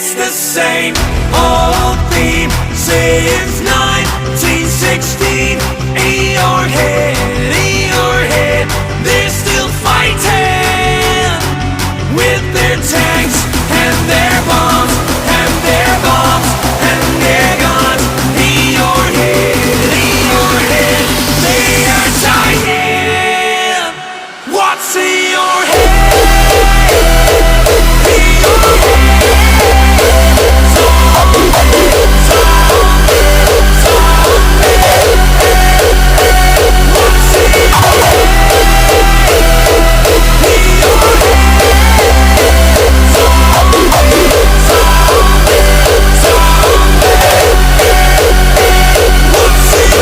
It's the same old theme since 1916. In your head, they're still fighting.